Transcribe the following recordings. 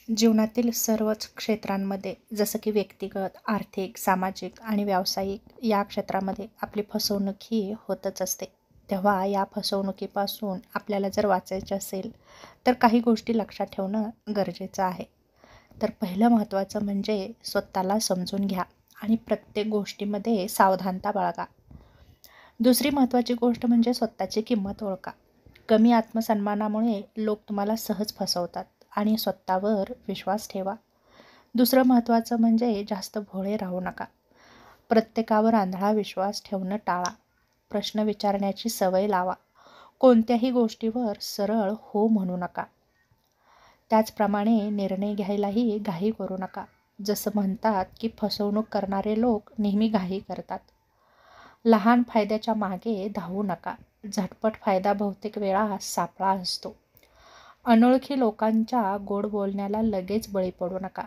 जीवनातील सर्वच क्षेत्रांमध्ये जसं की व्यक्तिगत, आर्थिक, सामाजिक आणि व्यावसायिक या क्षेत्रामध्ये आपली फसवणूक ही होतच असते. तेव्हा या फसवणुकीपासून आपल्याला जर वाचायचे असेल तर काही गोष्टी लक्षात ठेवणं गरजेचं आहे. तर पहिलं महत्त्वाचं म्हणजे स्वतःला समजून घ्या आणि प्रत्येक गोष्टीमध्ये सावधानता बाळगा. दुसरी महत्त्वाची गोष्ट म्हणजे स्वतःची किंमत ओळखा. कमी आत्मसन्मानामुळे लोक तुम्हाला सहज फसवतात आणि स्वतःवर विश्वास ठेवा. दुसरं महत्त्वाचं म्हणजे जास्त भोळे राहू नका. प्रत्येकावर आंधळा विश्वास ठेवणं टाळा. प्रश्न विचारण्याची सवय लावा. कोणत्याही गोष्टीवर सरळ हो म्हणू नका. त्याचप्रमाणे निर्णय घ्यायलाही घाई करू नका. जसं म्हणतात की फसवणूक करणारे लोक नेहमी घाई करतात. लहान फायद्याच्या मागे धावू नका. झटपट फायदा बहुतेक वेळा सापळा असतो. अनोळखी लोकांच्या गोड बोलण्याला लगेच बळी पडू नका.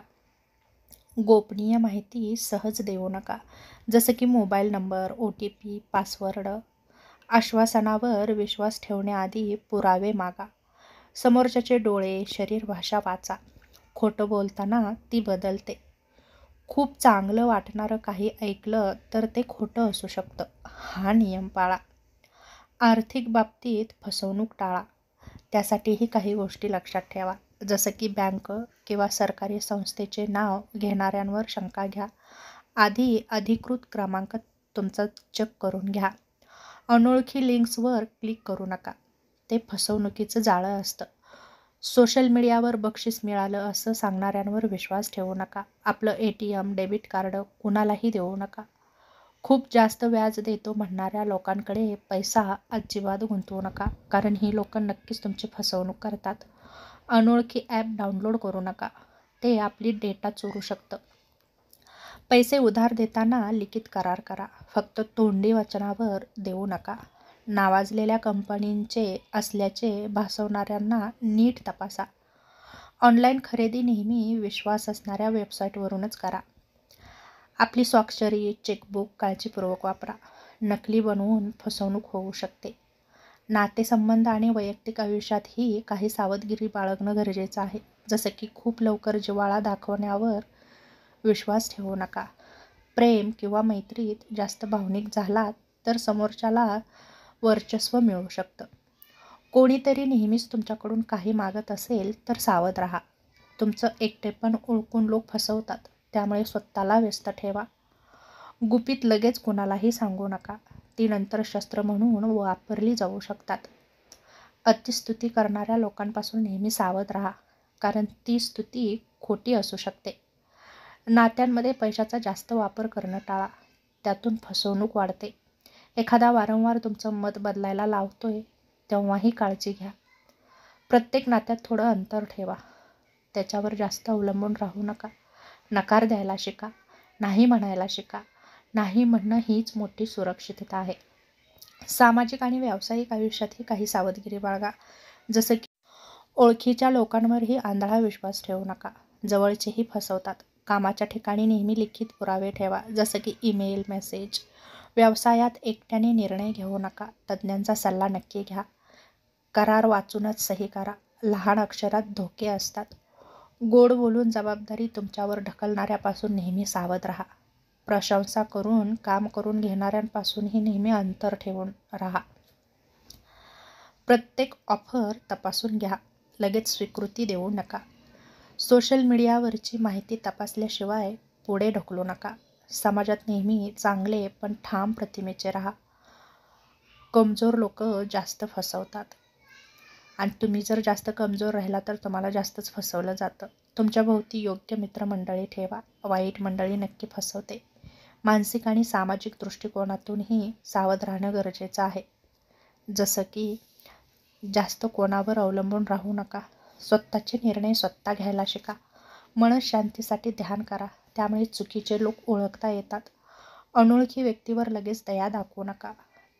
गोपनीय माहिती सहज देऊ नका. जसं की मोबाईल नंबर, OTP, पासवर्ड. आश्वासनावर विश्वास ठेवण्याआधी पुरावे मागा. समोरच्याचे डोळे, शरीर भाषा वाचा. खोटं बोलताना ती बदलते. खूप चांगलं वाटणारं काही ऐकलं तर ते खोटं असू शकतं. हा नियम पाळा. आर्थिक बाबतीत फसवणूक टाळा. त्यासाठीही काही गोष्टी लक्षात ठेवा. जसं की बँक किंवा सरकारी संस्थेचे नाव घेणाऱ्यांवर शंका घ्या. आधी अधिकृत क्रमांक तुमचा चेक करून घ्या. अनोळखी लिंक्सवर क्लिक करू नका. ते फसवणुकीचं जाळं असतं. सोशल मीडियावर बक्षीस मिळालं असं सांगणाऱ्यांवर विश्वास ठेवू नका. आपलं ATM, डेबिट कार्ड कुणालाही देऊ नका. खूप जास्त व्याज देतो म्हणणाऱ्या लोकांकडे पैसा अजिबात गुंतवू नका, कारण ही लोकं नक्कीच तुमची फसवणूक करतात. अनोळखी ॲप डाउनलोड करू नका. ते आपली डेटा चोरू शकतं. पैसे उधार देताना लिखित करार करा. फक्त तोंडी वचनावर देऊ नका. नावाजलेल्या कंपनींचे असल्याचे भासवणाऱ्यांना नीट तपासा. ऑनलाईन खरेदी नेहमी विश्वास असणाऱ्या वेबसाईटवरूनच करा. आपली स्वाक्षरी, चेकबुक काळजीपूर्वक वापरा. नकली बनवून फसवणूक होऊ शकते. नातेसंबंध आणि वैयक्तिक आयुष्यातही काही सावधगिरी बाळगणं गरजेचं आहे. जसं की खूप लवकर जिव्हाळा दाखवण्यावर विश्वास ठेवू नका. प्रेम किंवा मैत्रीत जास्त भावनिक झालात तर समोरच्याला वर्चस्व मिळू शकतं. कोणीतरी नेहमीच तुमच्याकडून काही मागत असेल तर सावध राहा. तुमचं एकटेपण ओळखून लोक फसवतात. त्यामुळे स्वतःला व्यस्त ठेवा. गुपित लगेच कुणालाही सांगू नका. ती नंतर शस्त्र म्हणून वापरली जाऊ शकतात. अतिस्तुती करणाऱ्या लोकांपासून नेहमी सावध राहा, कारण ती स्तुती खोटी असू शकते. नात्यांमध्ये पैशाचा जास्त वापर करणं टाळा. त्यातून फसवणूक वाढते. एखादा वारंवार तुमचं मत बदलायला लावतोय तेव्हाही काळजी घ्या. प्रत्येक नात्यात थोडं अंतर ठेवा. त्याच्यावर जास्त अवलंबून राहू नका. नकार द्यायला शिका. नाही म्हणायला शिका. नाही म्हणणं हीच मोठी सुरक्षितता आहे. सामाजिक आणि व्यावसायिक आयुष्यातही काही सावधगिरी बाळगा. जसं की ओळखीच्या लोकांवरही आंधळा विश्वास ठेवू नका. जवळचेही फसवतात. कामाच्या ठिकाणी नेहमी लिखित पुरावे ठेवा, जसं की ईमेल, मेसेज. व्यवसायात एकट्याने निर्णय घेऊ नका. तज्ज्ञांचा सल्ला नक्की घ्या. करार वाचूनच सही करा. लहान अक्षरात धोके असतात. गोड बोलून जबाबदारी तुमच्यावर ढकलणाऱ्यापासून नेहमी सावध राहा. प्रशंसा करून काम करून घेणाऱ्यांपासूनही नेहमी अंतर ठेवून राहा. प्रत्येक ऑफर तपासून घ्या. लगेच स्वीकृती देऊ नका. सोशल मीडियावरची माहिती तपासल्याशिवाय पुढे ढकलू नका. समाजात नेहमी चांगले पण ठाम प्रतिमेचे राहा. कमजोर लोक जास्त फसवतात आणि तुम्ही जर जास्त कमजोर राहिला तर तुम्हाला जास्तच फसवलं जातं. तुमच्या भोवती योग्य मित्रमंडळी ठेवा. वाईट मंडळी नक्की फसवते. मानसिक आणि सामाजिक दृष्टिकोनातूनही सावध राहणं गरजेचं आहे. जसं की जास्त कोणावर अवलंबून राहू नका. स्वतःचे निर्णय स्वतः घ्यायला शिका. मनशांतीसाठी ध्यान करा. त्यामुळे चुकीचे लोक ओळखता येतात. अनोळखी व्यक्तीवर लगेच दया दाखवू नका.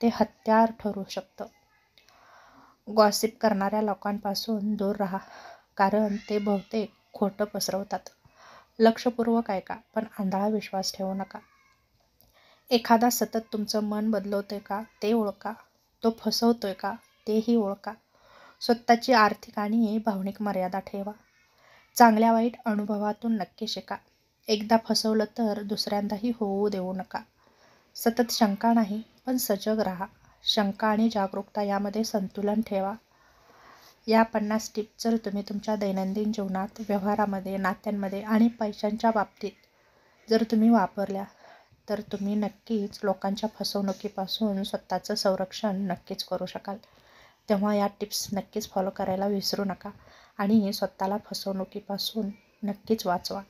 ते हत्यार ठरू शकतं. गॉसिप करणाऱ्या लोकांपासून दूर राहा, कारण ते बहुतेक खोटं पसरवतात. लक्षपूर्वक ऐका, पण आंधळा विश्वास ठेवू नका. एखादा सतत तुमचं मन बदलवतोय का ते ओळखा. तो फसवतोय का तेही ओळखा. स्वतःची आर्थिक आणि भावनिक मर्यादा ठेवा. चांगल्या वाईट अनुभवातून नक्की शिका. एकदा फसवलं तर दुसऱ्यांदाही होऊ देऊ नका. सतत शंका नाही, पण सजग राहा. शंका आणि जागरूकता यामध्ये संतुलन ठेवा. या 50 टिप्स जर तुम्ही तुमच्या दैनंदिन जीवनात, व्यवहारामध्ये, नात्यांमध्ये आणि पैशांच्या बाबतीत जर तुम्ही वापरल्या, तर तुम्ही नक्कीच लोकांच्या फसवणुकीपासून स्वतःचं संरक्षण नक्कीच करू शकाल. तेव्हा या टिप्स नक्कीच फॉलो करायला विसरू नका आणि स्वतःला फसवणुकीपासून नक्कीच वाचवा.